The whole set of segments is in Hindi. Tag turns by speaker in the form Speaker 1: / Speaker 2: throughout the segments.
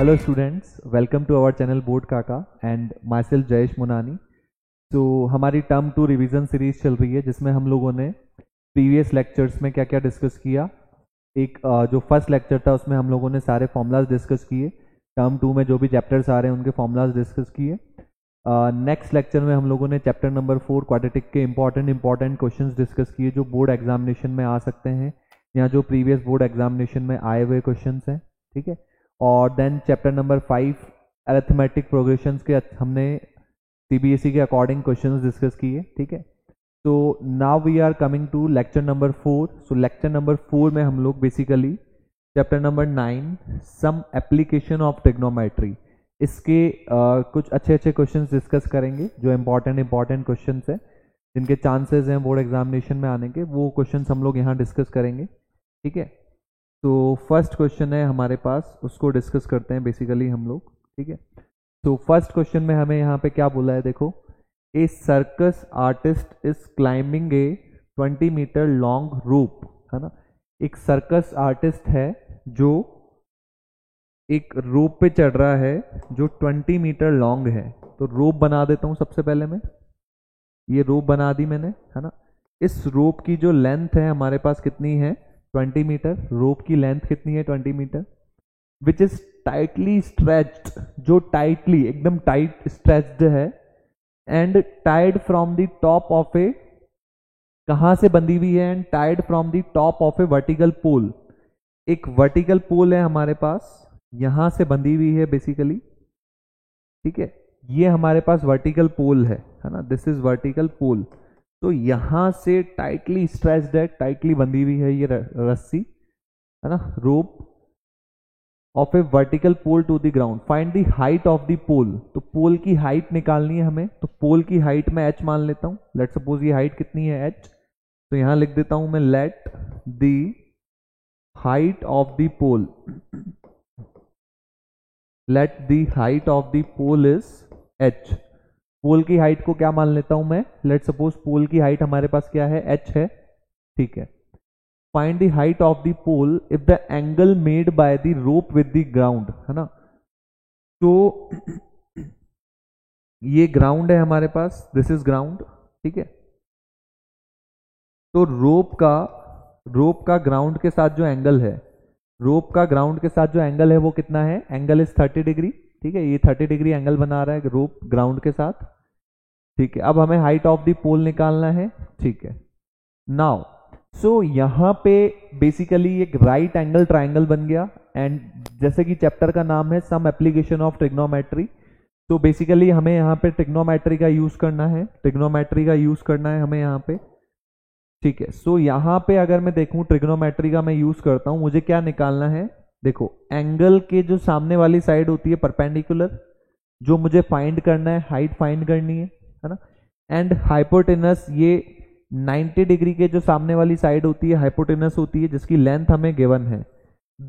Speaker 1: Hello students, welcome to our channel Board Kaka and myself Jayesh Munani. तो हमारी टर्म 2 रिवीजन सीरीज चल रही है जिसमें हम लोगों ने प्रीवियस लेक्चर्स में क्या क्या डिस्कस किया। एक जो फर्स्ट लेक्चर था उसमें हम लोगों ने सारे फॉर्मूलाज डिस्कस किए। टर्म 2 में जो भी चैप्टर्स आ रहे हैं उनके फॉर्मूलाज डिस्कस किए। नेक्स्ट लेक्चर में हम लोगों ने चैप्टर नंबर 4 क्वाड्रेटिक के इंपॉर्टेंट क्वेश्चंस डिस्कस किए जो बोर्ड एग्जामिनेशन में आ सकते हैं या जो प्रीवियस बोर्ड एग्जामिनेशन में आए हुए क्वेश्चंस हैं, ठीक है। और then chapter number 5 arithmetic progressions के हमने सीबीएसई के अकॉर्डिंग क्वेश्चंस डिस्कस किए, ठीक है। तो now we are coming to lecture number 4। So lecture number 4 में हम लोग basically chapter number 9 some application of trigonometry इसके कुछ अच्छे क्वेश्चंस डिस्कस करेंगे जो इंपॉर्टेंट क्वेश्चंस हैं जिनके चांसेस हैं बोर्ड एग्जामिनेशन में आने के, वो क्वेश्चंस हम लोग यहाँ डिस्कस करेंगे, ठीक है। तो फर्स्ट क्वेश्चन है हमारे पास, उसको डिस्कस करते हैं बेसिकली हम लोग, ठीक है। तो फर्स्ट क्वेश्चन में हमें यहाँ पे क्या बोला है, देखो, a circus artist is climbing a 20 metre long rope, है ना। एक सर्कस आर्टिस्ट है जो एक रोप पे चढ़ रहा है जो 20 मीटर लॉन्ग है। तो रोप बना देता हूँ सबसे पहले मैं, ये रोप बना दी मैंने, है ना। इस रोप की जो लेंथ है हमारे पास कितनी है, 20 मीटर। रोप की लेंथ कितनी है, 20 metre, which is tightly stretched, जो टाइटली एकदम टाइट स्ट्रेच्ड है, and tied from the top of a, कहां से बंधी हुई है, and tied from the top of a vertical pole. एक वर्टिकल पोल है हमारे पास, यहां से बंधी हुई है बेसिकली, ठीक है। ये हमारे पास वर्टिकल पोल है ना, दिस इज वर्टिकल पोल। तो यहां से टाइटली स्ट्रेच्ड है, टाइटली बंधी हुई है ये रस्सी, है ना, rope of a vertical pole to the ground. Find the height of the pole. तो पोल की हाइट निकालनी है हमें, तो पोल की हाइट मैं h मान लेता हूं। लेट सपोज ये हाइट कितनी है, h, तो यहां लिख देता हूं मैं, let the height of the pole, let the height of the pole is h। Pole की हाइट को क्या मान लेता हूं मैं, लेट सपोज पोल की हाइट हमारे पास क्या है, h है, ठीक है। Find the height of the pole if the angle made by the rope with the ground, है ना। तो ये ग्राउंड है हमारे पास, दिस इज ग्राउंड, ठीक है। तो रोप का ग्राउंड के साथ जो एंगल है, रोप का ग्राउंड के साथ जो एंगल है वो कितना है, एंगल इज 30 डिग्री, ठीक है। ये 30 डिग्री एंगल बना रहा है रोप ग्राउंड के साथ, ठीक है। अब हमें हाइट ऑफ द पोल निकालना है, ठीक है। नाउ सो यहां पे बेसिकली एक राइट एंगल ट्राइंगल बन गया, एंड जैसे कि चैप्टर का नाम है सम एप्लीकेशन ऑफ ट्रिग्नोमेट्री, तो बेसिकली हमें यहाँ पे ट्रिग्नोमेट्री का यूज करना है, हमें यहाँ पे, ठीक है। सो यहाँ पे अगर मैं देखूं ट्रिग्नोमेट्री का मैं यूज करता हूं, मुझे क्या निकालना है, देखो, एंगल के जो सामने वाली साइड होती है परपेंडिकुलर, जो मुझे फाइंड करना है, हाइट फाइंड करनी है ना। एंड हाइपोटेनस, ये 90 डिग्री के जो सामने वाली साइड होती है हाइपोटेनस होती है, जिसकी लेंथ हमें गिवन है।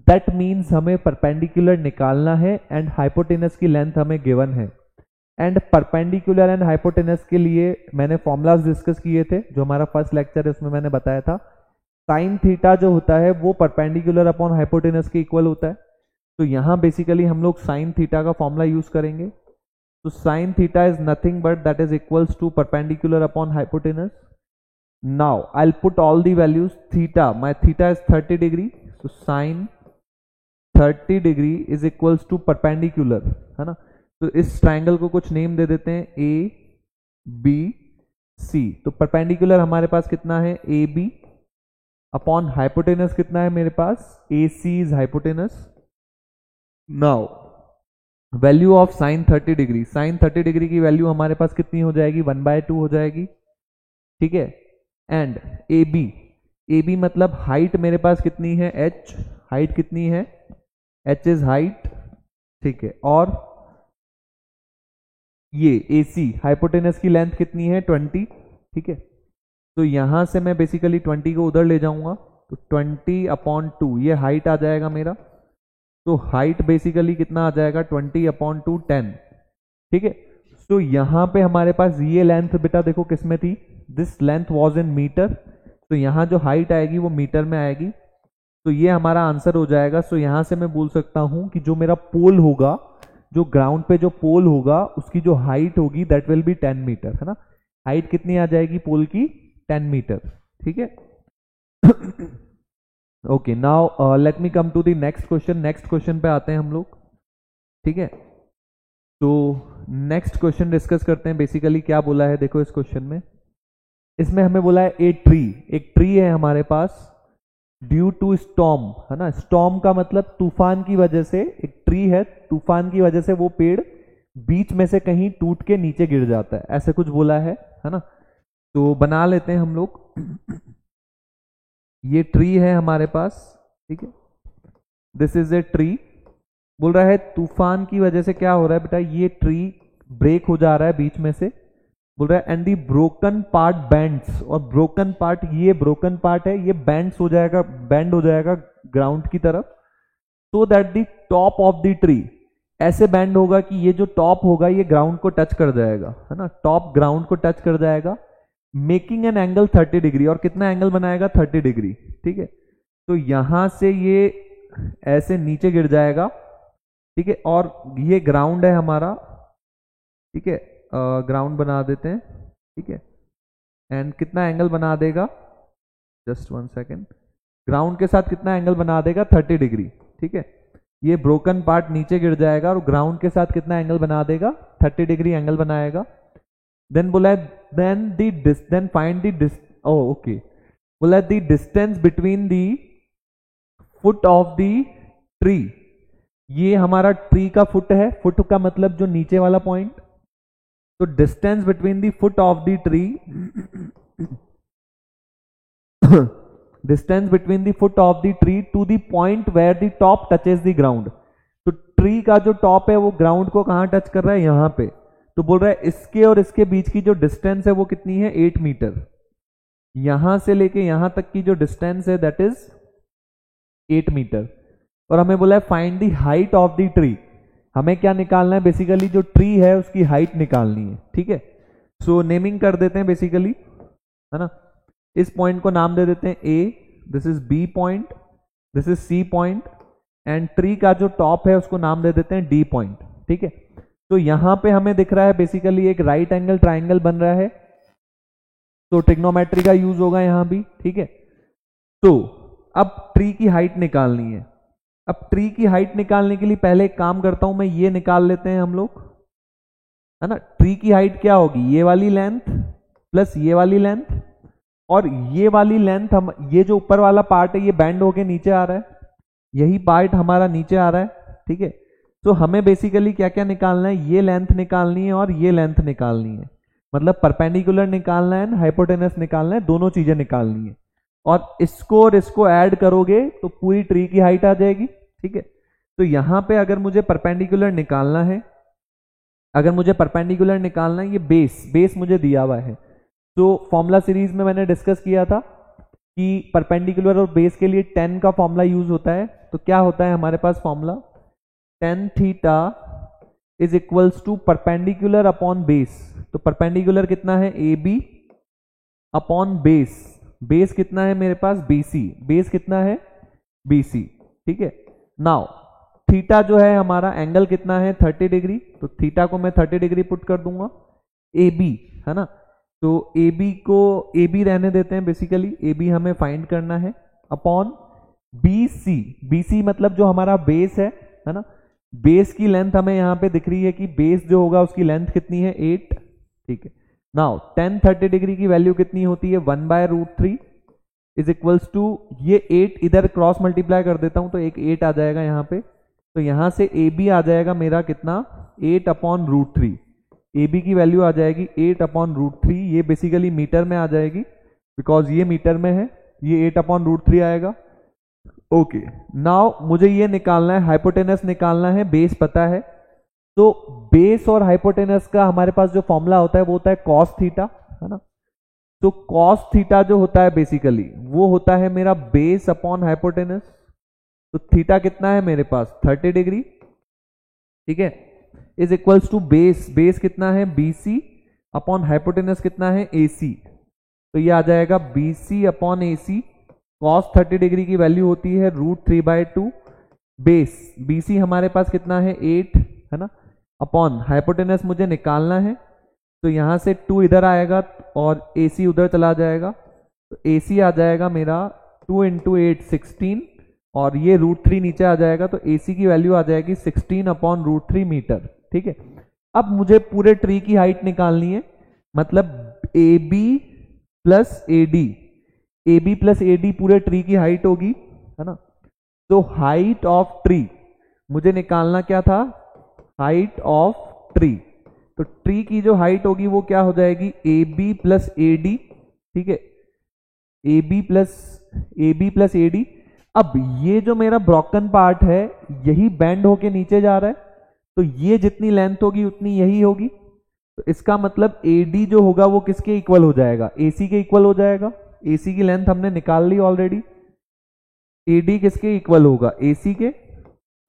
Speaker 1: दैट मीन्स हमें परपेंडिकुलर निकालना है एंड हाइपोटेनस की लेंथ हमें गिवन है। एंड परपेंडिकुलर एंड हाइपोटेनस के लिए मैंने फॉर्मूलाज डिस्कस किए थे, जो हमारा फर्स्ट लेक्चर है उसमें मैंने बताया था, साइन थीटा जो होता है वो परपेंडिकुलर अपॉन हाइपोटेनस के इक्वल होता है। तो यहां बेसिकली हम लोग साइन थीटा का फॉर्मूला यूज करेंगे। तो sine theta is nothing but that is equals to perpendicular upon hypotenuse. Now I will put all the values. Theta, my theta is 30 degree, so sine 30 degree is equals to perpendicular, है ना। तो इस ट्राइंगल को कुछ नेम दे देते हैं, ए बी सी। तो परपेंडिकुलर हमारे पास कितना है, ए बी, अपॉन हाइपोटेनस कितना है मेरे पास, A C is hypotenuse. Now value of sine 30 degree, sine 30 degree की वैल्यू हमारे पास कितनी हो जाएगी, 1/2 हो जाएगी, ठीक है। एंड ए बी मतलब हाइट मेरे पास कितनी है, h, हाइट कितनी है, h इज हाइट, ठीक है। और ये AC हाइपोटेनस की लेंथ कितनी है, 20, ठीक है। तो यहां से मैं बेसिकली 20 को उधर ले जाऊंगा, तो 20/2 ये हाइट आ जाएगा मेरा। तो हाइट बेसिकली कितना आ जाएगा, 20/2 10, ठीक है। तो यहां पे हमारे पास ये लेंथ बेटा देखो किस में थी, this length was in metre, तो यहां जो हाइट आएगी वो मीटर में आएगी। तो ये हमारा आंसर हो जाएगा। सो यहां से मैं बोल सकता हूं कि जो मेरा पोल होगा, जो ग्राउंड पे जो पोल होगा उसकी जो हाइट होगी दैट विल बी 10 मीटर, है ना। हाइट कितनी आ जाएगी पोल की? 10 मीटर, ठीक है। Okay, now let me come to the next question. Next question पे आते हैं हम लोग, ठीक है। तो नेक्स्ट क्वेश्चन डिस्कस करते हैं। बेसिकली क्या बोला है देखो इस क्वेश्चन में, इसमें हमें बोला है ए ट्री, एक ट्री है हमारे पास, ड्यू टू स्टॉर्म, है ना। स्टॉर्म का मतलब तूफान की वजह से, एक ट्री है, तूफान की वजह से वो पेड़ बीच में से कहीं टूट के नीचे गिर जाता है, ऐसे कुछ बोला है ना। तो बना लेते हैं हम लोग। ये ट्री है हमारे पास, ठीक है, दिस इज ए ट्री। बोल रहा है तूफान की वजह से क्या हो रहा है बेटा, ये ट्री ब्रेक हो जा रहा है बीच में से। बोल रहा है and the broken part bands, और ब्रोकन पार्ट, ये ब्रोकन पार्ट है, ये बैंड्स हो जाएगा, बैंड हो जाएगा ग्राउंड की तरफ, so that the top of the tree, ऐसे बैंड होगा कि ये जो टॉप होगा ये ग्राउंड को टच कर जाएगा, है ना। टॉप ग्राउंड को टच कर जाएगा, मेकिंग एन एंगल 30 डिग्री, और कितना एंगल बनाएगा? 30 डिग्री, ठीक है। तो यहां से ये ऐसे नीचे गिर जाएगा, ठीक है, और ये ग्राउंड है हमारा, ठीक है, ग्राउंड बना देते हैं, ठीक है। एंड कितना एंगल बना देगा? जस्ट 1 सेकेंड, ग्राउंड के साथ कितना एंगल बना देगा? 30 डिग्री, ठीक है। ये ब्रोकन पार्ट नीचे गिर जाएगा और ग्राउंड के साथ कितना एंगल बना देगा? 30 डिग्री एंगल बनाएगा। देन बोला है देन फाइंड द ओके, बोला the distance between the foot of the tree, ये हमारा ट्री का फुट है, फुट का मतलब जो नीचे वाला पॉइंट, तो distance between the foot of the tree, distance between the foot of the tree to the point where the top touches the ground. तो ट्री का जो टॉप है वो ग्राउंड को कहां टच कर रहा है? यहां पे। तो बोल रहा है इसके और इसके बीच की जो डिस्टेंस है वो कितनी है? 8 मीटर। यहां से लेके यहां तक की जो डिस्टेंस है दैट इज 8 मीटर। और हमें बोला है find the height of the tree, हमें क्या निकालना है? बेसिकली जो ट्री है उसकी हाइट निकालनी है, ठीक है। सो नेमिंग कर देते हैं बेसिकली, है ना। इस पॉइंट को नाम दे देते हैं A, this is B point, this is C point, and tree का जो टॉप है उसको नाम दे देते हैं डी पॉइंट, ठीक है। तो यहां पे हमें दिख रहा है बेसिकली एक राइट एंगल ट्राइंगल बन रहा है, तो ट्रिग्नोमेट्री का यूज होगा यहां भी, ठीक है। तो अब ट्री की हाइट निकालनी है। अब ट्री की हाइट निकालने के लिए पहले एक काम करता हूं मैं, ये निकाल लेते हैं हम लोग, है ना। ट्री की हाइट क्या होगी? ये वाली लेंथ प्लस ये वाली लेंथ, और ये वाली लेंथ, हम ये जो ऊपर वाला पार्ट है ये बैंड होके नीचे आ रहा है, यही पार्ट हमारा नीचे आ रहा है, ठीक है। तो हमें बेसिकली क्या क्या निकालना है? ये लेंथ निकालनी है और ये लेंथ निकालनी है, मतलब परपेंडिकुलर निकालना है, हाइपोटेनस निकालना है, दोनों चीजें निकालनी है। और इसको और इसको ऐड करोगे तो पूरी ट्री की हाइट आ जाएगी, ठीक है। तो यहां पे अगर मुझे परपेंडिकुलर निकालना है, ये बेस मुझे दिया हुआ है। तो फॉर्मूला सीरीज में मैंने डिस्कस किया था कि परपेंडिकुलर और बेस के लिए 10 का फॉर्मूला यूज होता है। तो क्या होता है हमारे पास formula? tan theta is equals to perpendicular upon base. तो परपेंडिकुलर कितना है? A B upon base, base कितना है मेरे पास? BC, बेस कितना है? BC, ठीक है। नाउ थीटा जो है हमारा एंगल कितना है? 30 डिग्री, तो थीटा को मैं 30 डिग्री पुट कर दूंगा। AB, है ना, तो AB को AB रहने देते हैं, बेसिकली AB हमें फाइंड करना है, अपॉन BC मतलब जो हमारा बेस है ना। बेस की लेंथ हमें यहां पे दिख रही है कि बेस जो होगा उसकी लेंथ कितनी है? 8, ठीक है। नाउ tan 30 डिग्री की वैल्यू कितनी होती है? 1/√3 इज इक्वल्स टू, ये 8 इधर क्रॉस मल्टीप्लाई कर देता हूं तो एक 8 आ जाएगा यहां पे। तो यहां से AB आ जाएगा मेरा कितना? 8/√3। AB की वैल्यू आ जाएगी 8/√3, ये बेसिकली मीटर में आ जाएगी बिकॉज ये मीटर में है, ये 8/√3 आएगा। ओके, नाउ मुझे ये निकालना है, हाइपोटेनस निकालना है, बेस पता है। तो बेस और हाइपोटेनस का हमारे पास जो फॉर्मूला होता है वो होता है cos थीटा, है ना। तो cos थीटा जो होता है बेसिकली वो होता है मेरा बेस अपॉन हाइपोटेनस। तो थीटा कितना है मेरे पास? 30 डिग्री, ठीक है, इज इक्वल्स टू बेस कितना है? BC अपॉन हाइपोटेनस कितना है? AC। तो ये आ जाएगा BC upon AC cos 30 degree की वैल्यू होती है √3/2 बेस BC हमारे पास कितना है 8 है ना, अपॉन हाइपोटेनस मुझे निकालना है, तो यहाँ से 2 इधर आएगा और AC उधर चला जाएगा, तो AC आ जाएगा मेरा 2 × 8 16 और ये √3 नीचे आ जाएगा, तो AC की वैल्यू आ जाएगी 16/√3 मीटर। ठीक है, अब मुझे पूरे ट्री की हाइट निकालनी है, मतलब AB + AD पूरे ट्री की हाइट होगी, है ना। तो हाइट ऑफ ट्री मुझे निकालना क्या था, हाइट ऑफ ट्री, तो ट्री की जो हाइट होगी वो क्या हो जाएगी AB + AD। ठीक है, AB + AD। अब ये जो मेरा ब्रोकन पार्ट है यही बेंड होके नीचे जा रहा है, तो ये जितनी लेंथ होगी उतनी यही होगी, तो इसका मतलब AD जो होगा वो किसके इक्वल हो जाएगा, AC के इक्वल हो जाएगा। AC की लेंथ हमने निकाल ली ऑलरेडी, AD किसके इक्वल होगा, AC के।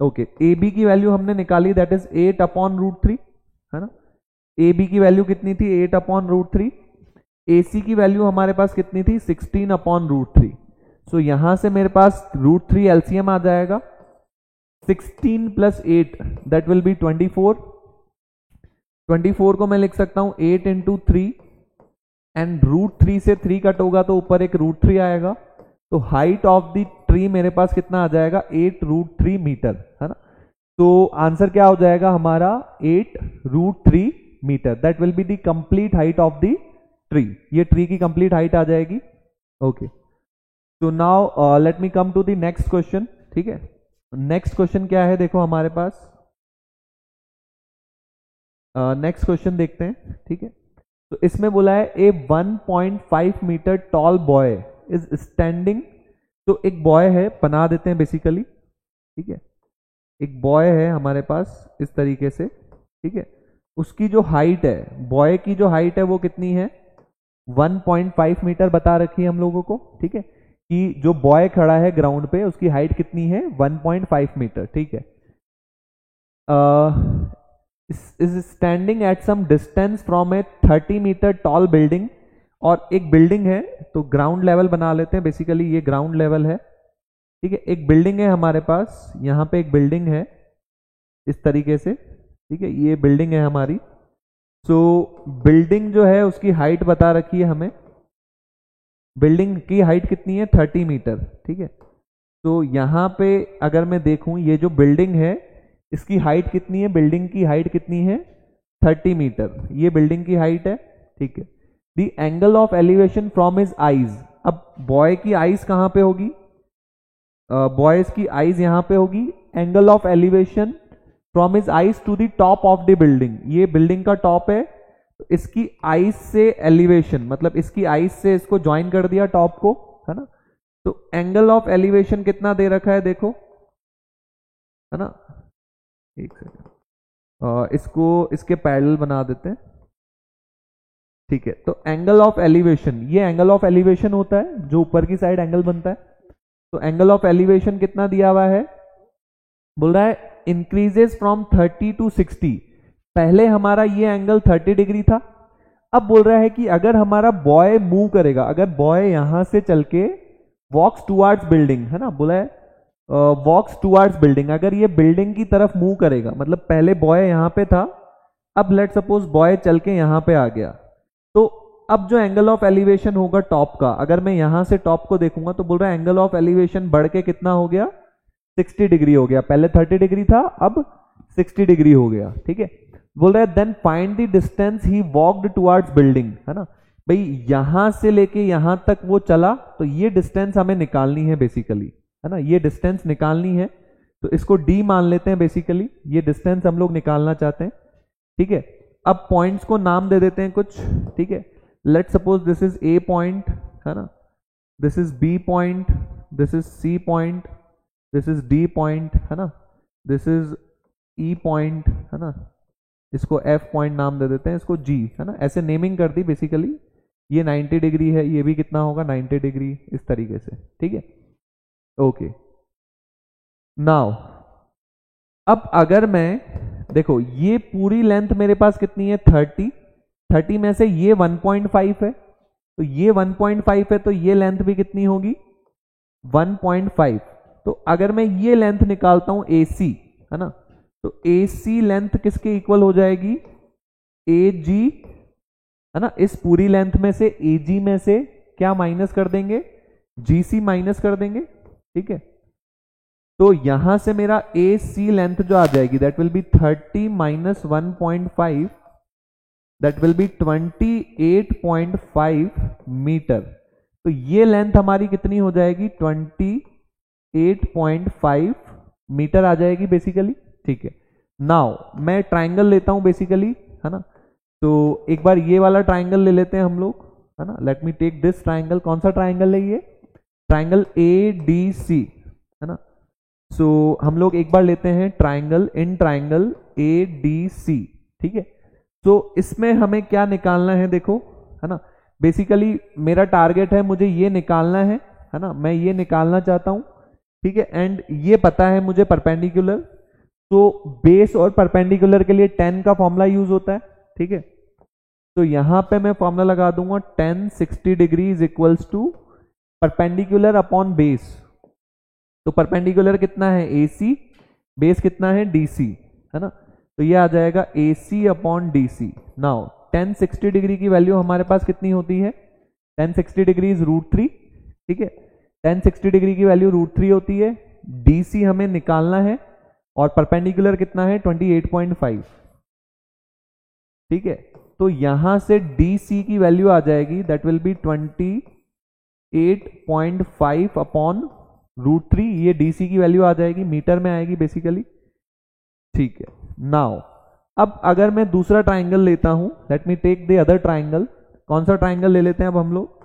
Speaker 1: ओके, AB की वैल्यू हमने निकाली, दैट इज 8/√3, है ना। AB की वैल्यू कितनी थी 8/√3, AC की वैल्यू हमारे पास कितनी थी 16/√3। सो यहां से मेरे पास √3 LCM आ जाएगा, 16 + 8 दैट विल बी 24। 24 को मैं लिख सकता हूं 8 × 3 एंड √3 से 3 कट होगा तो ऊपर एक √3 आएगा, तो हाइट ऑफ द ट्री मेरे पास कितना आ जाएगा 8√3 मीटर, है ना। तो आंसर क्या हो जाएगा हमारा 8√3 metre, that will be the complete height of the tree. ये ट्री की कंप्लीट हाइट आ जाएगी। ओके, तो now let me come to the next question. ठीक है, नेक्स्ट क्वेश्चन क्या है, देखो हमारे पास नेक्स्ट क्वेश्चन देखते हैं। ठीक है, तो इसमें बोला है a 1.5 metre tall boy is standing, तो एक बॉय है, बना देते हैं बेसिकली। ठीक है, एक बॉय है हमारे पास इस तरीके से। ठीक है, उसकी जो हाइट है, बॉय की जो हाइट है वो कितनी है 1.5 मीटर बता रखी है हम लोगों को। ठीक है, कि जो बॉय खड़ा है ग्राउंड पे उसकी हाइट कितनी है 1.5 मीटर। ठीक है, is standing at some distance from a 30 metre tall building, और एक बिल्डिंग है, तो ग्राउंड लेवल बना लेते हैं बेसिकली, ये ग्राउंड लेवल है। ठीक है, एक बिल्डिंग है हमारे पास, यहाँ पे एक बिल्डिंग है इस तरीके से। ठीक है, ये बिल्डिंग है हमारी। सो बिल्डिंग जो है उसकी हाइट बता रखी है हमें, बिल्डिंग की हाइट कितनी है 30 मीटर। ठीक है, तो यहाँ पे अगर मैं देखूं ये जो बिल्डिंग है इसकी हाइट कितनी है, बिल्डिंग की हाइट कितनी है 30 मीटर, ये बिल्डिंग की हाइट है। ठीक है, the angle of elevation from his eyes, अब बॉय की आईज कहाँ पे होगी, बॉयज की आईज यहाँ पे होगी, angle of elevation from his eyes to the top of the building, ये बिल्डिंग का टॉप है, तो इसकी आईज से एलिवेशन, मतलब इसकी आईज से इसको ज्वाइन कर दिया टॉप को, है ना। तो एंगल ऑफ एलिवेशन कितना दे रखा है देखो, है ना। एक सेकंड, इसको इसके पैरेलल बना देते हैं। ठीक है, तो एंगल ऑफ एलिवेशन, ये एंगल ऑफ एलिवेशन होता है जो ऊपर की साइड एंगल बनता है। तो एंगल ऑफ एलिवेशन कितना दिया हुआ है, बोल रहा है इंक्रीजेस फ्रॉम 30 to 60। पहले हमारा ये एंगल 30 डिग्री था, अब बोल रहा है कि अगर हमारा बॉय मूव करेगा, अगर बॉय यहां से चल के वॉक्स टुवर्ड्स बिल्डिंग, है ना, बोला है वॉक्स टुवर्ड्स बिल्डिंग, अगर ये बिल्डिंग की तरफ मूव करेगा, मतलब पहले बॉय यहां पे था, अब लेट सपोज बॉय चल के यहां पे आ गया, तो अब जो एंगल ऑफ एलिवेशन होगा टॉप का, अगर मैं यहां से टॉप को देखूंगा तो बोल रहा है एंगल ऑफ एलिवेशन बढ़ के कितना हो गया 60 डिग्री हो गया, पहले 30 डिग्री था अब 60 डिग्री हो गया। ठीक है, बोल रहा है then find the distance he walked towards building, है ना। भाई यहां से लेके यहां तक वो चला, तो ये डिस्टेंस हमें निकालनी है बेसिकली, है ना, ये डिस्टेंस निकालनी है, तो इसको डी मान लेते हैं बेसिकली, ये डिस्टेंस हम लोग निकालना चाहते हैं। ठीक है, अब पॉइंट्स को नाम दे देते हैं कुछ। ठीक है, let suppose this is A point, है ना, this is B point, this is C point, this is D point, है ना, दिस इज ई पॉइंट, है ना, इसको एफ पॉइंट नाम दे देते हैं, इसको जी, है ना, ऐसे नेमिंग कर दी बेसिकली। ये 90 डिग्री है, ये भी कितना होगा 90 डिग्री, इस तरीके से। ठीक है, ओके, नाउ अब अगर मैं देखो ये पूरी लेंथ मेरे पास कितनी है 30 में से ये 1.5 है, तो ये 1.5 है, तो ये लेंथ भी कितनी होगी 1.5। तो अगर मैं ये लेंथ निकालता हूं AC, है ना, तो AC लेंथ किसके इक्वल हो जाएगी, AG, है ना। इस पूरी लेंथ में से AG में से क्या माइनस कर देंगे, GC माइनस कर देंगे, ठीक है। तो यहां से मेरा AC लेंथ जो आ जाएगी that will be 30 minus 1.5, that will be 28.5 metre. तो ये लेंथ हमारी कितनी हो जाएगी, 28.5 मीटर आ जाएगी बेसिकली, ठीक है। नाउ मैं ट्राइंगल लेता हूं बेसिकली, है ना। तो एक बार ये वाला ट्राइंगल ले लेते हैं हम लोग, है ना। Let me take this triangle. कौन सा ट्राइंगल है ये, ट्राइंगल ADC, है ना। सो हम लोग एक बार लेते हैं ट्राइंगल ADC, ठीक है। तो इसमें हमें क्या निकालना है देखो, है ना। बेसिकली मेरा टारगेट है, मुझे ये निकालना है ना, मैं ये निकालना चाहता हूं, ठीक है। एंड ये पता है मुझे परपेंडिकुलर, तो बेस और परपेंडिकुलर के लिए 10 का फॉर्मूला यूज होता है, ठीक है। तो यहां पे मैं फॉर्मूला लगा दूंगा 10 60 degree is equals to perpendicular upon base. तो परपेंडिकुलर कितना है AC, बेस कितना है DC, है ना। तो ये आ जाएगा AC upon DC। Now 10 60 degree की वैल्यू हमारे पास कितनी होती है, 10 60 डिग्री इज √3, ठीक है। 10 60 डिग्री की वैल्यू √3 होती है, DC हमें निकालना है और परपेंडिकुलर कितना है 28.5, ठीक है। तो यहां से DC की वैल्यू आ जाएगी दैट विल बी 28.5 अपॉन √3। ये DC की वैल्यू आ जाएगी, मीटर में आएगी बेसिकली, ठीक है। नाउ अब अगर मैं दूसरा ट्राइंगल लेता हूं, let me take the other triangle. कौन सा ट्राइंगल ले लेते हैं अब हम लोग,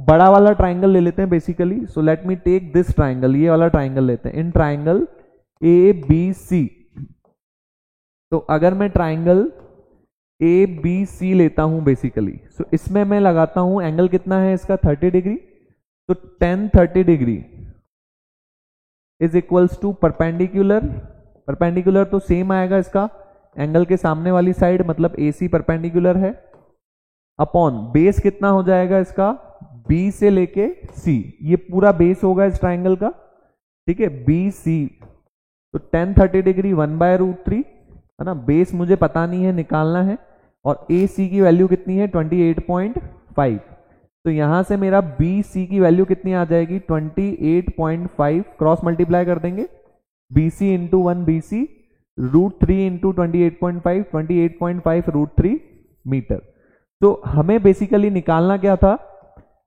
Speaker 1: बड़ा वाला ट्राइंगल ले लेते हैं basically. So let me take this triangle, ये वाला ट्राइंगल लेते हैं, इन ट्राइंगल ABC। तो अगर मैं ट्राइंगल ABC लेता हूं बेसिकली, सो इसमें मैं लगाता हूं एंगल कितना है इसका 30 डिग्री। तो 10 30 degree is equals to perpendicular, perpendicular तो सेम आएगा इसका एंगल के सामने वाली साइड, मतलब AC परपेंडिकुलर है, अपॉन बेस कितना हो जाएगा इसका B से लेके C, ये पूरा बेस होगा इस ट्राइंगल का, ठीक है, BC। तो 10 30 डिग्री 1/√3, है ना। बेस मुझे पता नहीं है, निकालना है, और AC की वैल्यू कितनी है 28.5। तो यहां से मेरा BC की वैल्यू कितनी आ जाएगी 28.5, क्रॉस मल्टीप्लाई कर देंगे, BC into 1 BC, √3 into 28.5, 28.5 √3 metre. तो हमें बेसिकली निकालना क्या था,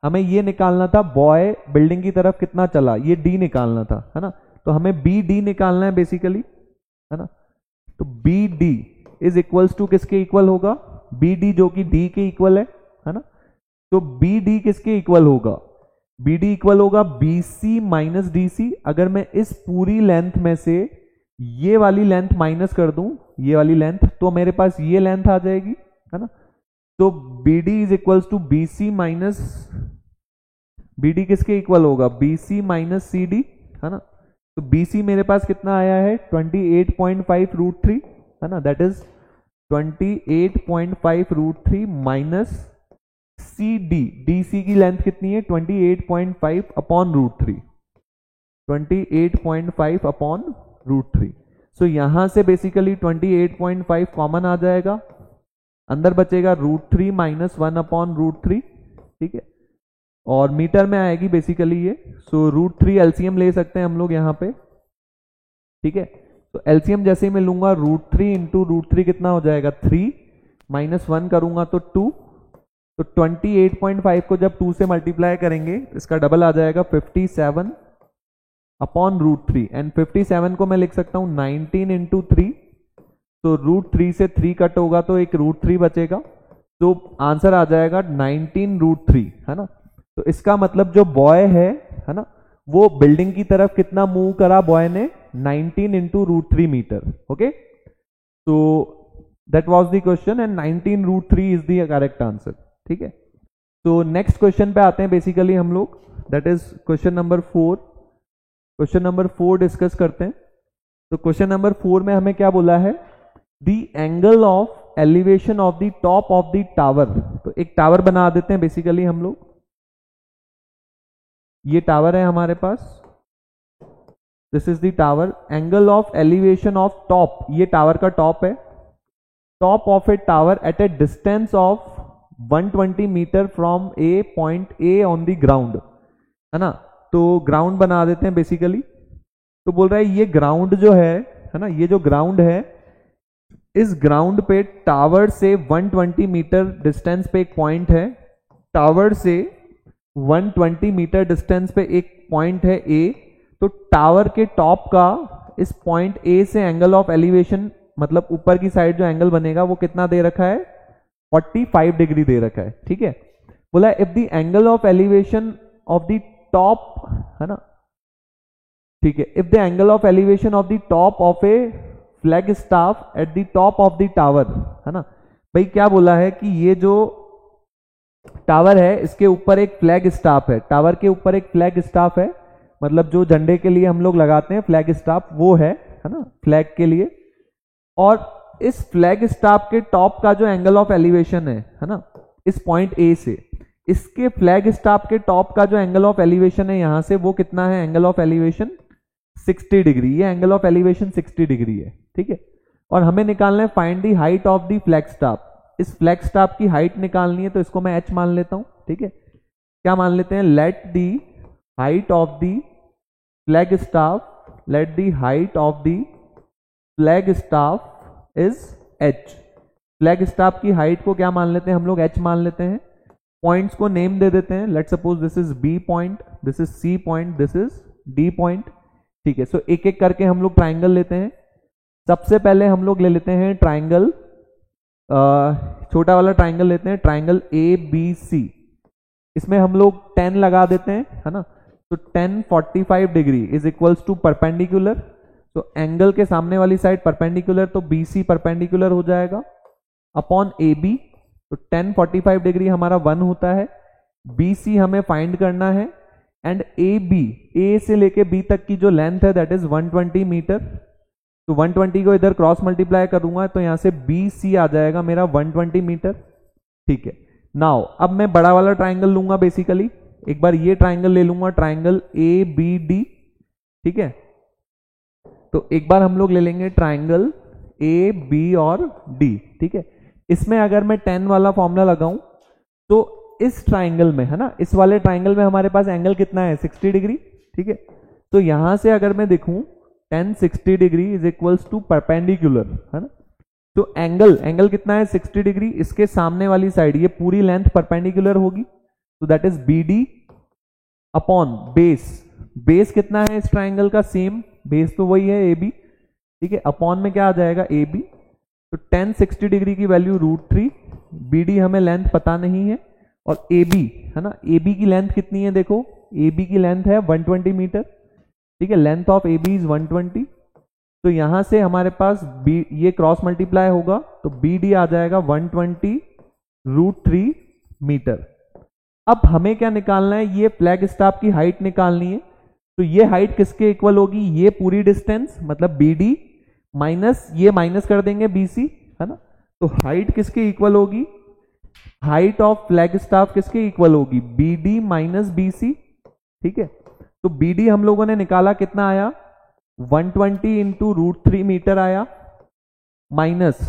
Speaker 1: हमें ये निकालना था बॉय बिल्डिंग की तरफ कितना चला, ये D निकालना था, है ना। तो हमें BD निकालना है बेसिकली, है ना। तो BD इज इक्वल्स टू किसके इक्वल होगा, BD जो कि D के इक्वल है ना। तो BD किसके इक्वल होगा, BD इक्वल होगा BC माइनस DC। अगर मैं इस पूरी लेंथ में से ये वाली लेंथ माइनस कर दूं, ये वाली लेंथ, तो मेरे पास ये लेंथ आ जाएगी, है ना। तो BD is equals to BC minus, BD किसके इक्वल होगा, BC माइनस CD, है ना। तो BC मेरे पास कितना आया है 28.5 √3, है ना, that is 28.5 √3 minus CD, DC की लेंथ कितनी है 28.5 अपॉन √3, 28.5 अपॉन √3। सो यहां से बेसिकली 28.5 कॉमन आ जाएगा, अंदर बचेगा √3 माइनस 1 अपॉन √3, ठीक है, और मीटर में आएगी बेसिकली ये। सो √3 LCM ले सकते हैं हम लोग यहाँ पे, ठीक है। तो LCM जैसे ही मैं लूंगा √3 इंटू √3 कितना हो जाएगा 3, माइनस 1 करूंगा तो 2। तो 28.5 को जब 2 से मल्टीप्लाई करेंगे इसका डबल आ जाएगा 57 अपॉन √3, एंड 57 को मैं लिख सकता हूं 19 इंटू 3। तो √3 से 3 कट होगा तो एक √3 बचेगा, तो आंसर आ जाएगा 19 √3, है ना। तो इसका मतलब जो बॉय है ना, वो बिल्डिंग की तरफ कितना मूव करा बॉय ने 19 इंटू √3 मीटर, ओके। तो that was the question and 19 √3 is the correct answer, ठीक है। तो नेक्स्ट क्वेश्चन पे आते हैं बेसिकली हम लोग, that is question number 4। Question number 4 discuss करते हैं। तो क्वेश्चन नंबर 4 में हमें क्या बोला है, the angle of elevation of the top of the tower. तो एक टावर बना देते हैं बेसिकली हम लोग, ये टावर है हमारे पास, this is the tower, angle of elevation of top, ये टावर का टॉप है, top of a tower at a distance of 120 metre from a point A on the ground, है ना। तो ग्राउंड बना देते हैं बेसिकली। तो बोल रहा है ये ग्राउंड जो है ना, ये जो ग्राउंड है, इस ग्राउंड पे टावर से 120 मीटर डिस्टेंस पे एक पॉइंट है, टावर से 120 मीटर डिस्टेंस पे एक पॉइंट है ए। तो टावर के टॉप का इस पॉइंट ए से एंगल ऑफ एलिवेशन, मतलब ऊपर की साइड जो एंगल बनेगा वो कितना दे रखा है, 45 डिग्री दे रखा है, ठीक है। बोला if the angle of elevation of the top, है ना, ठीक है, if the angle of elevation of the top of A flag staff at the top of the tower, है ना। भाई क्या बोला है कि ये जो टावर है इसके ऊपर एक फ्लैग स्टाफ है, टावर के ऊपर एक फ्लैग स्टाफ है, मतलब जो झंडे के लिए हम लोग लगाते हैं फ्लैग स्टाफ, वो है ना, फ्लैग के लिए। और इस फ्लैग स्टाफ के टॉप का जो एंगल ऑफ एलिवेशन है ना, इस पॉइंट ए से इसके फ्लैग स्टाफ के टॉप का जो एंगल ऑफ एलिवेशन है यहां से, वो कितना है, एंगल ऑफ एलिवेशन 60 डिग्री, ये एंगल ऑफ एलिवेशन 60 डिग्री है, ठीक है। और हमें निकालना है find the height of the flag staff, इस फ्लैग स्टाफ की हाइट निकालनी है, तो इसको मैं h मान लेता हूं, ठीक है। क्या मान लेते हैं, let the height of the flag staff, let the height of the flag staff is h। Flag staff की हाइट को क्या मान लेते हैं हम लोग, h मान लेते हैं। पॉइंट्स को नेम दे देते हैं, late suppose this is B point, this is C point, this is D point, ठीक है। सो एक एक करके हम लोग ट्राइंगल लेते हैं। सबसे पहले हम लोग ले लेते हैं ट्राइंगल, छोटा वाला ट्राइंगल लेते हैं, ट्राइंगल ABC। इसमें हम लोग 10 लगा देते हैं, है ना। तो 10 45 degree is equals to perpendicular, तो एंगल के सामने वाली साइड परपेंडिकुलर, तो BC परपेंडिकुलर हो जाएगा अपॉन AB। तो 10 45 डिग्री हमारा 1 होता है, BC हमें फाइंड करना है, एंड AB, A से लेके B तक की जो लेंथ है दैट इज 120 मीटर। तो 120 को इधर क्रॉस मल्टीप्लाई करूंगा तो यहां से BC आ जाएगा मेरा 120 मीटर, ठीक है। नाउ अब मैं बड़ा वाला ट्राइंगल लूंगा, बेसिकली एक बार ये ट्राइंगल ले लूंगा, ट्राइंगल ABD, ठीक है। तो एक बार हम लोग ले लेंगे ट्राइंगल AB और D, ठीक है। इसमें अगर मैं 10 वाला फॉर्मूला लगाऊं तो इस ट्राइंगल में, है ना, इस वाले ट्राइंगल में हमारे पास एंगल कितना है, 60 डिग्री, ठीक है। तो यहां से अगर मैं देखूं 10 60 degree is equals to perpendicular, है ना। तो एंगल कितना है, 60 डिग्री, इसके सामने वाली साइड ये पूरी लेंथ परपेंडिकुलर होगी, तो that is BD upon base कितना है इस ट्राइंगल का, सेम बेस तो वही है AB, ठीक है। अपॉन में क्या आ जाएगा AB, तो 10 60 डिग्री की वैल्यू √3, BD हमें लेंथ पता नहीं है, और AB, है ना, AB की लेंथ कितनी है, देखो AB की लेंथ है 120 मीटर, ठीक है। लेंथ ऑफ AB इज 120, तो यहां से हमारे पास ये क्रॉस मल्टीप्लाई होगा, तो BD आ जाएगा 120 √3 मीटर। अब हमें क्या निकालना है, ये फ्लैग स्टाफ की हाइट निकालनी है। तो ये हाइट किसके इक्वल होगी, ये पूरी डिस्टेंस मतलब BD माइनस ये माइनस कर देंगे BC, है ना। तो हाइट किसके इक्वल होगी, हाइट ऑफ फ्लैग स्टाफ किसके इक्वल होगी, BD माइनस BC, ठीक है। तो BD हम लोगों ने निकाला, कितना आया, 120 इंटू √3 मीटर आया, माइनस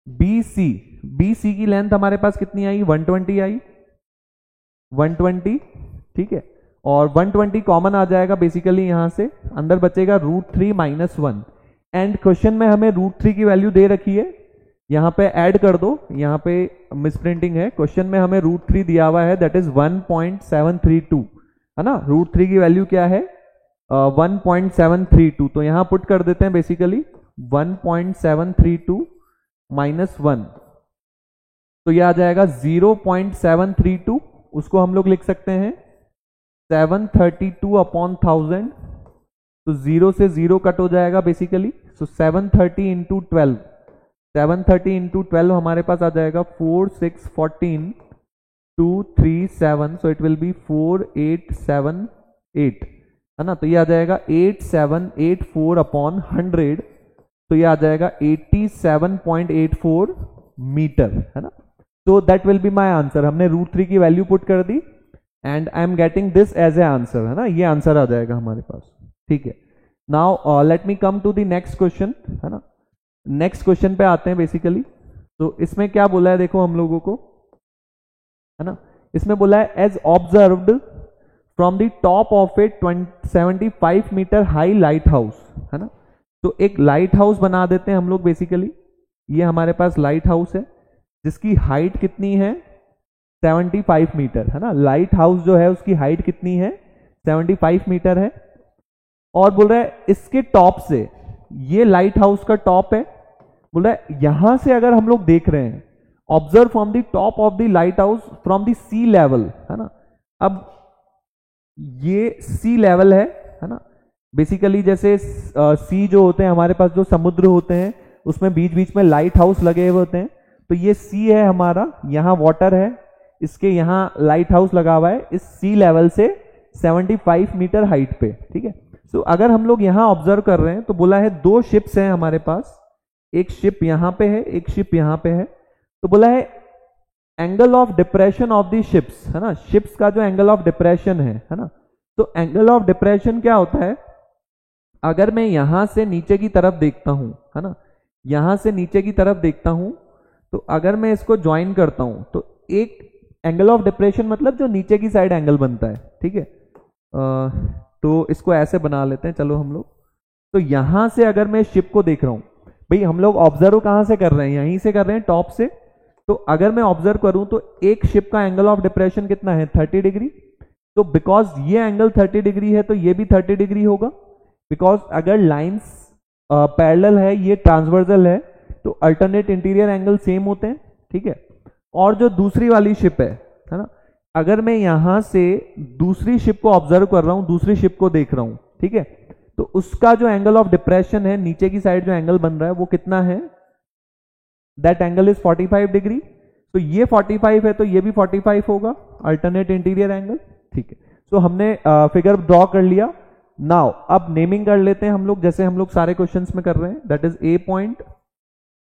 Speaker 1: BC की लेंथ हमारे पास कितनी आई, 120 आई, 120, ठीक है। और 120 कॉमन आ जाएगा बेसिकली, यहां से अंदर बचेगा √3 माइनस 1। एंड क्वेश्चन में हमें √3 की वैल्यू दे रखी है, यहां पे ऐड कर दो, यहां पे मिसप्रिंटिंग है, क्वेश्चन में हमें √3 दिया हुआ है दैट इज 1.732, है ना। √3 की वैल्यू क्या है, 1.732, तो यहां पुट कर देते हैं बेसिकली 1.732 माइनस 1, तो यह आ जाएगा 0.732, उसको हम लोग लिख सकते हैं 732 अपॉन 1000, तो 0 से 0 कट हो जाएगा बेसिकली, सो 730 इंटू 12, 730 इंटू 12 हमारे पास आ जाएगा 4 6 14 2 3 7, सो इट विल बी 4878, है ना। तो ये आ जाएगा 8784 अपॉन 100, तो ये आ जाएगा 87.84 मीटर, है ना। तो that will be my answer. हमने √3 की वैल्यू पुट कर दी, and I am getting this as a answer, है ना, ये आंसर आ जाएगा हमारे पास। ठीक है, now let me come to the next question, है ना। नेक्स्ट क्वेश्चन पे आते हैं बेसिकली। तो इसमें क्या बोला है देखो हम लोगों को, है ना, इसमें बोला है as observed from the top of a 75 metre high lighthouse, है ना। तो एक लाइट हाउस बना देते हैं हम लोग बेसिकली। ये हमारे पास लाइट हाउस है जिसकी हाइट कितनी है 75 मीटर, है ना। लाइट हाउस जो है उसकी हाइट कितनी है 75 मीटर है। और बोल रहा है इसके टॉप से, ये लाइट हाउस का टॉप है, बोल रहा है यहां से अगर हम लोग देख रहे हैं, observe from the top of the lighthouse from the sea level, है ना। अब ये सी लेवल है ना। बेसिकली जैसे सी जो होते हैं हमारे पास, जो समुद्र होते हैं उसमें बीच बीच में लाइट हाउस लगे हुए होते हैं। तो ये सी है हमारा, यहाँ वाटर है, इसके यहाँ लाइट हाउस लगा हुआ है इस सी लेवल से 75 मीटर हाइट पे। ठीक है, तो अगर हम लोग यहाँ ऑब्जर्व कर रहे हैं तो बोला है दो शिप्स हैं हमारे पास, एक शिप यहाँ पे है, एक शिप यहाँ पे है। तो बोला है angle of depression of the ships, है ना। शिप्स का जो एंगल ऑफ डिप्रेशन है ना। तो एंगल ऑफ डिप्रेशन क्या होता है, अगर मैं यहां से नीचे की तरफ देखता हूं, है ना, यहां से नीचे की तरफ देखता हूं, तो अगर मैं इसको ज्वाइन करता हूं तो एक एंगल ऑफ डिप्रेशन मतलब जो नीचे की साइड एंगल बनता है। ठीक है, तो इसको ऐसे बना लेते हैं चलो हम लोग। तो यहां से अगर मैं शिप को देख रहा हूं, भाई हम लोग ऑब्जर्व कहां से कर रहे हैं, यहीं से कर रहे हैं टॉप से। तो अगर मैं ऑब्जर्व करूं तो एक शिप का एंगल ऑफ डिप्रेशन कितना है 30 डिग्री। तो बिकॉज ये एंगल 30 डिग्री है तो ये भी 30 डिग्री होगा। बिकॉज अगर लाइंस पैरेलल है, ये ट्रांसवर्सल है, तो अल्टरनेट इंटीरियर एंगल सेम होते हैं। ठीक है, और जो दूसरी वाली शिप है ना, अगर मैं यहां से दूसरी शिप को ऑब्जर्व कर रहा हूं, दूसरी शिप को देख रहा हूं, ठीक है, तो उसका जो एंगल ऑफ डिप्रेशन है, नीचे की साइड जो एंगल बन रहा है वो कितना है, दैट एंगल इज 45 डिग्री। तो ये 45 है तो ये भी 45 होगा, अल्टरनेट इंटीरियर एंगल। ठीक है, तो हमने फिगर ड्रॉ कर लिया। नाउ अब नेमिंग कर लेते हैं हम लोग, जैसे हम लोग सारे क्वेश्चंस में कर रहे हैं। दैट इज ए पॉइंट,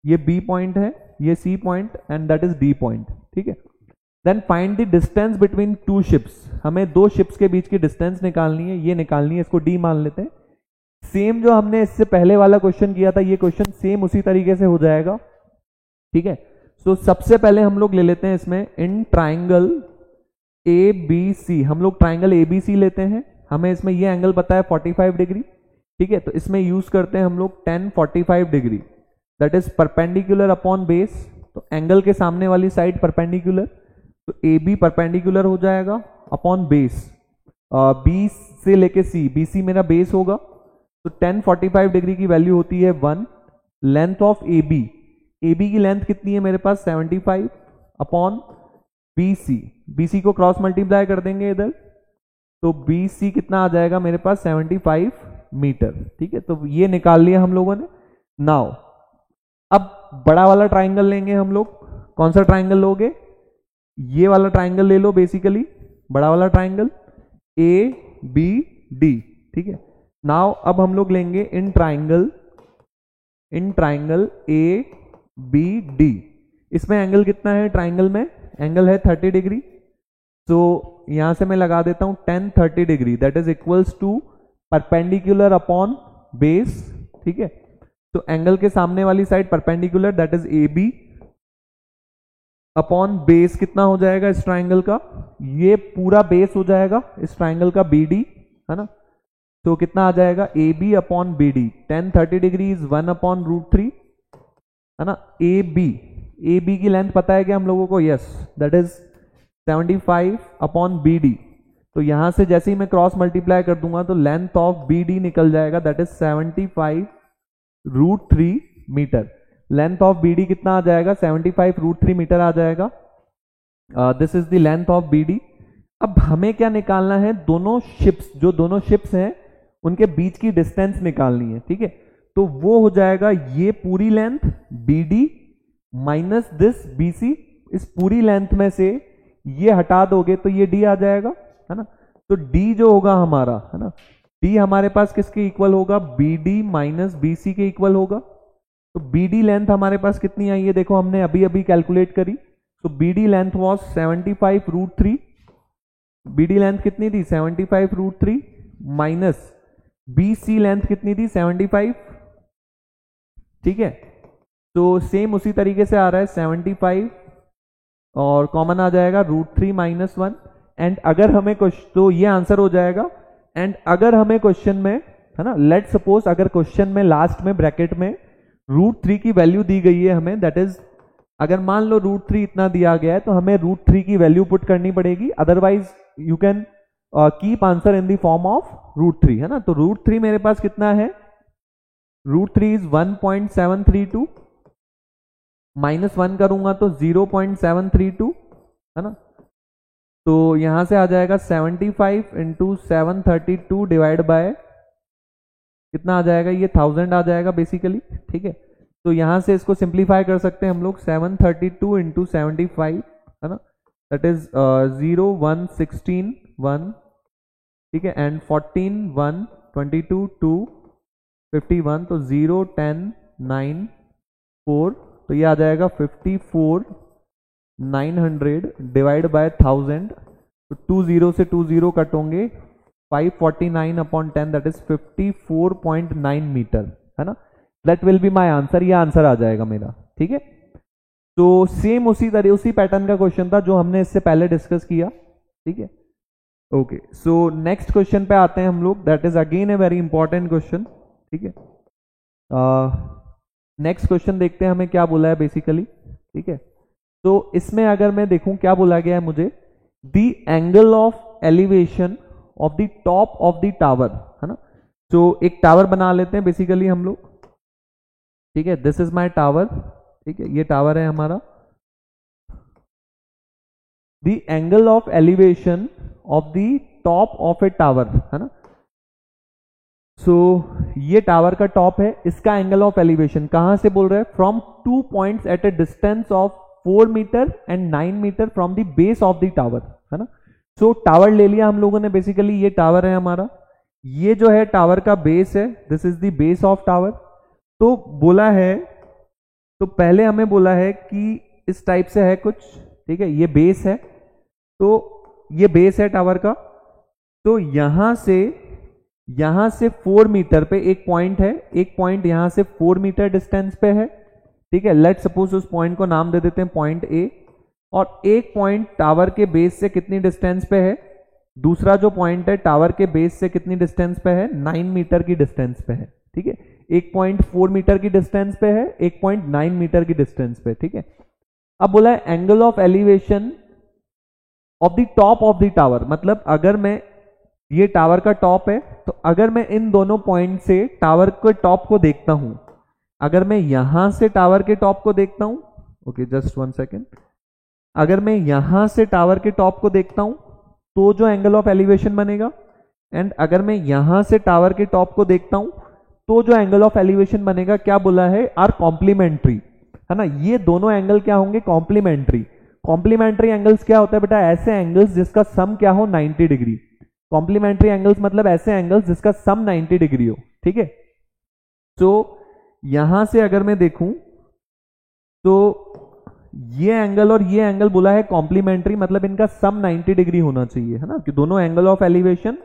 Speaker 1: ये बी पॉइंट है, ये C point and that is D point. ठीक है, then find the distance between two ships. हमें दो शिप्स के बीच की डिस्टेंस निकालनी है, ये निकालनी है, इसको डी मान लेते हैं। सेम जो हमने इससे पहले वाला क्वेश्चन किया था, ये क्वेश्चन सेम उसी तरीके से हो जाएगा। ठीक है, सो सबसे पहले हम लोग ले लेते हैं इसमें इन ट्राइंगल ए बी सी, हम लोग ट्राइंगल ए बी सी लेते हैं। हमें इसमें ये एंगल पता है 45 डिग्री। ठीक है, तो इसमें यूज करते हैं हम लोग 10 45 degree, that is perpendicular upon base. तो एंगल के सामने वाली साइड परपेंडिकुलर, तो ए बी परपेंडिकुलर हो जाएगा अपॉन बेस, बी से लेके सी, बी सी मेरा बेस होगा। तो 10 45 डिग्री की वैल्यू होती है 1। लेंथ ऑफ ए बी की लेंथ कितनी है मेरे पास 75 अपॉन बी सी को क्रॉस मल्टीप्लाई कर देंगे इधर, तो बी सी कितना आ जाएगा मेरे पास 75 मीटर। ठीक है, तो ये निकाल लिया हम लोगों ने। नाउ अब बड़ा वाला ट्राइंगल लेंगे हम लोग। कौन सा ट्राइंगल लोगे, ये वाला ट्राइंगल ले लो बेसिकली, बड़ा वाला ट्राइंगल ए बी डी। ठीक है, नाउ अब हम लोग लेंगे in triangle A B D. इसमें एंगल कितना है ट्राइंगल में, एंगल है 30 डिग्री। तो यहां से मैं लगा देता हूं 10 30 degree, that is equals to perpendicular upon base. ठीक है, तो एंगल के सामने वाली side perpendicular, that is A B upon base कितना हो जाएगा इस ट्राइंगल का, ये पूरा बेस हो जाएगा इस ट्राइंगल का बी डी, है ना। तो कितना आ जाएगा A B upon B D, 10 30 degree is 1 upon √3, है ना। ए बी की लेंथ पता है क्या हम लोगों को, yes, that is 75 upon B D. तो यहां से जैसे ही मैं क्रॉस मल्टीप्लाई कर दूंगा तो लेंथ ऑफ बी डी निकल जाएगा, that is 75 √3 metre. Length of B D कितना आ जाएगा 75 √3 मीटर आ जाएगा। This is the length of B D. अब हमें क्या निकालना है, दोनों शिप्स हैं उनके बीच की डिस्टेंस निकालनी है। ठीक है, तो वो हो जाएगा ये पूरी length B D minus this B C. इस पूरी लेंथ में से ये हटा दोगे तो ये डी आ जाएगा, है ना। तो डी जो होगा हमारा, है ना, डी हमारे पास किसके इक्वल होगा, B D minus B C के इक्वल होगा। तो बी डी लेंथ हमारे पास कितनी आई है, देखो हमने अभी कैलकुलेट करी। तो B D length was 75 √3 BD length कितनी थी 75√3 माइनस BC लेंथ कितनी थी 75, ठीक है। तो सेम उसी तरीके से आ रहा है 75 और कॉमन आ जाएगा √3 - 1 एंड अगर हमें क्वेश्चन, तो ये आंसर हो जाएगा। एंड अगर हमें क्वेश्चन में, है ना, लेट सपोज अगर क्वेश्चन में लास्ट में ब्रैकेट में √3 की वैल्यू दी गई है हमें, दैट इज अगर मान लो √3 इतना दिया गया है तो हमें √3 की वैल्यू पुट करनी पड़ेगी, otherwise you can keep answer in the form of √3, है ना। तो √3 मेरे पास कितना है, √3 इज 1.732 -1 करूंगा तो 0.732, है ना। तो यहां से आ जाएगा 75 × 732 डिवाइड बाय कितना आ जाएगा, ये 1000 आ जाएगा बेसिकली, ठीक है। तो यहां से इसको सिंप्लीफाई कर सकते हैं हम लोग, 732 × 75, है ना, दैट इज 0 1 16 1, ठीक है, एंड 14 1 22 2 51, तो 0 10 9 4, तो ये आ जाएगा 54 900 डिवाइड बाय 1000, तो 2 0 से 2 0 कट होंगे, 549/10 दैट इज 54.9 मीटर, है ना। That will be my answer, ये आंसर आ जाएगा मेरा, ठीक है। तो सेम उसी तरह उसी पैटर्न का क्वेश्चन था जो हमने इससे पहले डिस्कस किया, ठीक है। ओके, सो नेक्स्ट क्वेश्चन पे आते हैं हम लोग, that is again a very important question, ठीक है। नेक्स्ट क्वेश्चन देखते हैं हमें क्या बोला है बेसिकली, ठीक है। तो इसमें अगर मैं देखूं क्या बोला गया है मुझे, the angle of elevation of the top of the tower, है ना। तो एक टावर बना लेते हैं बेसिकली हम लोग, ठीक है। दिस इज माय टावर, ठीक है, ये टावर है हमारा। The angle of elevation of the top of a tower, है ना। सो ये टावर का टॉप है, इसका एंगल ऑफ एलिवेशन कहां से बोल रहे हैं, from 2 points at a distance of 4 metre and 9 metre from the base of the tower, है ना। सो टावर ले लिया हम लोगों ने बेसिकली, ये टावर है हमारा, ये जो है टावर का बेस है, this is the base of tower. तो बोला है, तो पहले हमें बोला है कि इस टाइप से है कुछ, ठीक है, ये बेस है, तो ये बेस है टावर का। तो यहां से 4 मीटर पे एक पॉइंट है, एक पॉइंट यहां से 4 मीटर डिस्टेंस पे है, ठीक है। लेट सपोज उस पॉइंट को नाम दे देते हैं पॉइंट ए, और एक पॉइंट टावर के बेस से कितनी डिस्टेंस पे है, दूसरा जो पॉइंट है टावर के बेस से कितनी डिस्टेंस पे है, 9 मीटर की डिस्टेंस पे है, ठीक है। एक पॉइंट 4 मीटर की डिस्टेंस पे है, एक पॉइंट 9 मीटर की डिस्टेंस पे, ठीक है। अब बोला है angle of elevation of the top of the tower, मतलब अगर मैं, ये टावर का टॉप है, तो अगर मैं इन दोनों पॉइंट से टावर के टॉप को देखता हूं, अगर मैं यहां से टावर के टॉप को देखता हूं, ओके जस्ट 1 सेकेंड, अगर मैं यहां से टावर के टॉप को देखता हूं तो जो एंगल ऑफ एलिवेशन बनेगा, एंड अगर मैं यहां से टावर के टॉप को देखता हूं तो जो एंगल ऑफ एलिवेशन बनेगा, क्या बोला है, आर कॉम्प्लीमेंट्री, है ना। ये दोनों एंगल क्या होंगे, कॉम्प्लीमेंट्री। कॉम्प्लीमेंट्री एंगल्स क्या होता है बेटा, ऐसे एंगल्स जिसका सम क्या हो 90 डिग्री। कॉम्प्लीमेंट्री एंगल्स मतलब ऐसे एंगल्स जिसका सम 90 डिग्री हो, ठीक है। तो यहां से अगर मैं देखूं तो ये एंगल और ये एंगल बोला है कॉम्प्लीमेंट्री, मतलब इनका सम 90 डिग्री होना चाहिए, है ना, कि दोनों एंगल ऑफ एलिवेशन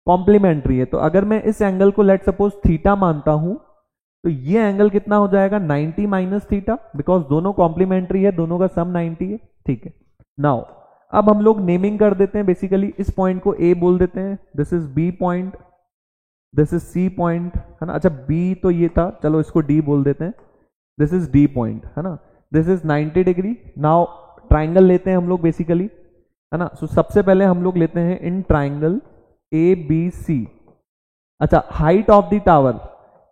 Speaker 1: कॉम्प्लीमेंट्री है। तो अगर मैं इस एंगल को लेट सपोज थीटा मानता हूं, तो ये एंगल कितना हो जाएगा, 90 माइनस थीटा, बिकॉज दोनों कॉम्प्लीमेंट्री है, दोनों का सम 90 है, ठीक है। नाउ अब हम लोग नेमिंग कर देते हैं बेसिकली, इस पॉइंट को ए बोल देते हैं, this is B point, this is C point, है ना। अच्छा बी तो ये था, चलो इसको डी बोल देते हैं, दिस इज डी पॉइंट, है ना। This is 90 degree. Now triangle लेते हैं हम लोग बेसिकली, है ना। सो सबसे पहले हम लोग लेते हैं इन ट्राइंगल ए बी सी। अच्छा height of the tower,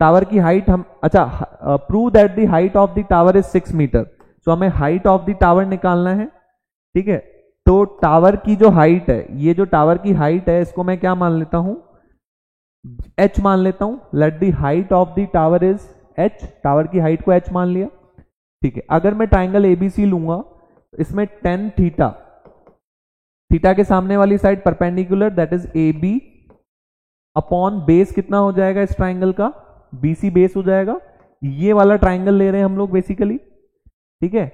Speaker 1: tower की हाइट हम, अच्छा prove that the height of the tower is 6 metre. So हमें हाइट ऑफ द टावर निकालना है, ठीक है। तो टावर की जो हाइट है, ये जो टावर की हाइट है, इसको मैं क्या मान लेता हूं, h मान लेता हूं। Late the height of the tower is h, tower की हाइट को h मान लिया, ठीक है। अगर मैं ट्राइंगल एबीसी लूंगा, इसमें tan थीटा, थीटा के सामने वाली side perpendicular, that is A B upon base कितना हो जाएगा इस ट्राइंगल का, बीसी बेस हो जाएगा। ये वाला ट्राइंगल ले रहे हैं हम लोग बेसिकली, ठीक है।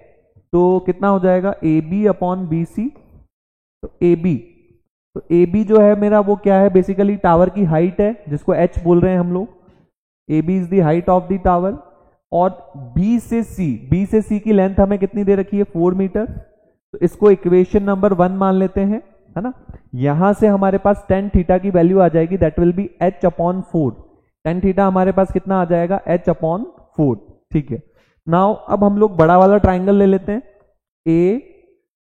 Speaker 1: तो कितना हो जाएगा, A B upon B C, तो ए बी तो ए बी जो है मेरा वो क्या है, बेसिकली टावर की हाइट है जिसको एच बोल रहे हैं हम लोग, A B is the height of the tower. और बी से सी की लेंथ हमें कितनी दे रखी है, 4 मीटर। तो इसको इक्वेशन नंबर 1 मान लेते हैं, है ना। यहां से हमारे पास टेन थीटा की वैल्यू आ जाएगी, that will B H upon 4। Tan theta हमारे पास कितना आ जाएगा, एच अपॉन 4, ठीक है। नाउ अब हम लोग बड़ा वाला ट्राइंगल ले लेते हैं, ए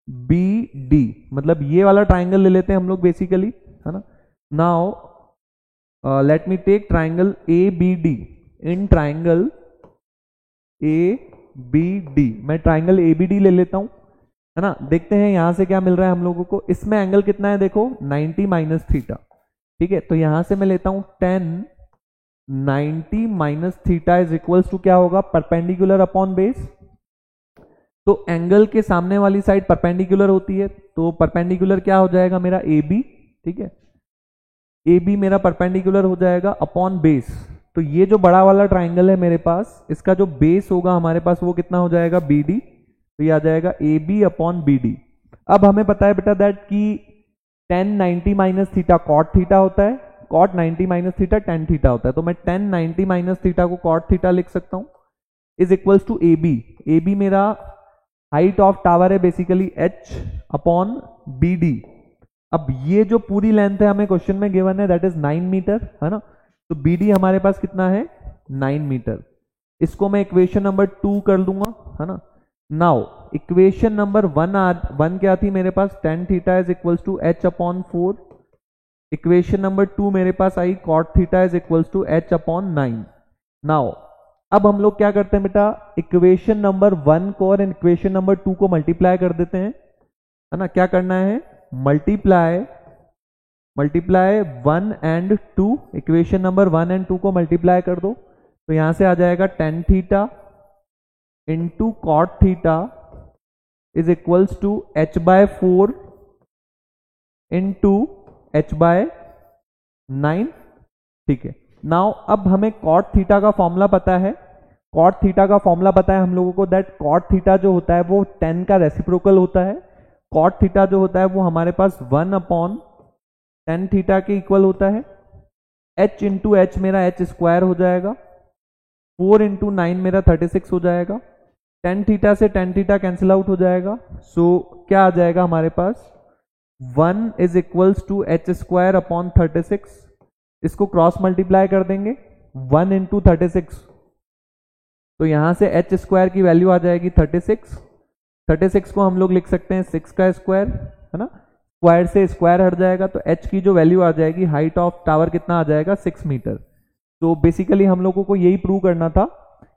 Speaker 1: बी डी, मतलब ये वाला ट्राइंगल ले लेते हैं हम लोग बेसिकली, है ना। Now let me take triangle A B D. In triangle A B D, मैं ट्राइंगल ए बी डी ले लेता हूं, है ना। देखते हैं यहां से क्या मिल रहा है हम लोगों को। इसमें एंगल कितना है, देखो 90 माइनस थीटा, ठीक है। तो यहां से मैं लेता हूं 10 90 minus theta is equals to क्या होगा, परपेंडिकुलर अपॉन बेस। तो एंगल के सामने वाली साइड परपेंडिकुलर होती है, तो परपेंडिकुलर क्या हो जाएगा मेरा, ए बी, ठीक है। ए बी मेरा परपेंडिकुलर हो जाएगा अपॉन बेस। तो ये जो बड़ा वाला ट्राइंगल है मेरे पास, इसका जो बेस होगा हमारे पास वो कितना हो जाएगा, बी डी। तो ये आ जाएगा A B upon B D. अब हमें पता है बेटा दैट कि tan 90 minus theta cot theta होता है, cot 90 minus theta tan theta होता है। तो मैं tan 90 माइनस थीटा को कॉट थीटा लिख सकता हूं, is equals to A B. A B मेरा हाइट ऑफ टावर है basically H upon B D. अब ये जो पूरी लेंथ है हमें क्वेश्चन में गिवन है दैट इज 9 मीटर, है ना। तो बी डी हमारे पास कितना है, 9 मीटर। इसको मैं इक्वेशन नंबर 2 कर दूंगा, है ना। नाउ इक्वेशन नंबर 1 क्या थी मेरे पास, tan theta is equals to H upon 4। Equation number 2 मेरे पास आई cot theta is equals to H upon 9। Now अब हम लोग क्या करते हैं बेटा, इक्वेशन नंबर 1 को और इक्वेशन नंबर 2 को मल्टीप्लाई कर देते हैं, है ना। क्या करना है, multiply 1 and 2, equation number 1 and 2 को मल्टीप्लाई कर दो। तो यहां से आ जाएगा tan theta into cot theta is equals to H by 4 into H by 9, ठीक है। नाउ अब हमें कॉट थीटा का फॉर्मूला पता है, कॉट थीटा का फॉर्मूला पता है हम लोगों को दैट कॉट थीटा जो होता है वो 10 का रेसिप्रोकल होता है। कॉट थीटा जो होता है वो हमारे पास 1 अपॉन tan थीटा के इक्वल होता है। h इंटू एच मेरा h स्क्वायर हो जाएगा, 4 इंटू 9 मेरा 36 हो जाएगा। tan थीटा से tan थीटा कैंसिल आउट हो जाएगा। सो क्या आ जाएगा हमारे पास, 1 is equals to H square upon 36। इसको क्रॉस मल्टीप्लाई कर देंगे, 1 इंटू 36, तो यहां से एच स्क्वायर की वैल्यू आ जाएगी 36। 36 को हम लोग लिख सकते हैं 6 का स्क्वायर, है ना। स्क्वायर से स्क्वायर हट जाएगा, तो एच की जो वैल्यू आ जाएगी, हाइट ऑफ टावर कितना आ जाएगा, 6 मीटर। तो बेसिकली हम लोगों को यही प्रूव करना था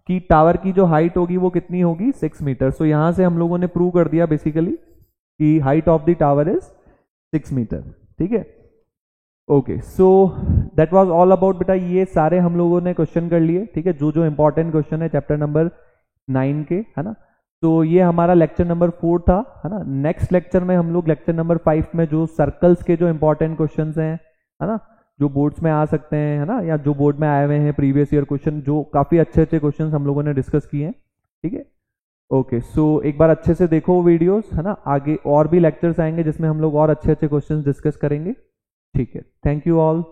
Speaker 1: कि टावर की जो हाइट होगी वो कितनी होगी, 6 मीटर। सो यहां से हम लोगों ने प्रूव कर दिया बेसिकली कि height of the tower is 6 metre, ठीक है। Okay, so that was all about बेटा, ये सारे हम लोगों ने क्वेश्चन कर लिए, ठीक है, जो जो इंपॉर्टेंट क्वेश्चन है चैप्टर नंबर 9 के, है ना। तो ये हमारा लेक्चर नंबर 4 था, है ना। नेक्स्ट लेक्चर में हम लोग लेक्चर नंबर 5 में जो सर्कल्स के जो इंपॉर्टेंट क्वेश्चंस हैं, है ना, जो बोर्ड्स में आ सकते हैं, है ना, या जो बोर्ड में आए हुए हैं प्रीवियस ईयर क्वेश्चन, जो काफी अच्छे अच्छे क्वेश्चन हम लोगों ने डिस्कस किए हैं, ठीक है। ओके, सो एक बार अच्छे से देखो वीडियोस, है ना। आगे और भी लेक्चर्स आएंगे जिसमें हम लोग और अच्छे अच्छे क्वेश्चन डिस्कस करेंगे, ठीक है। Thank you all.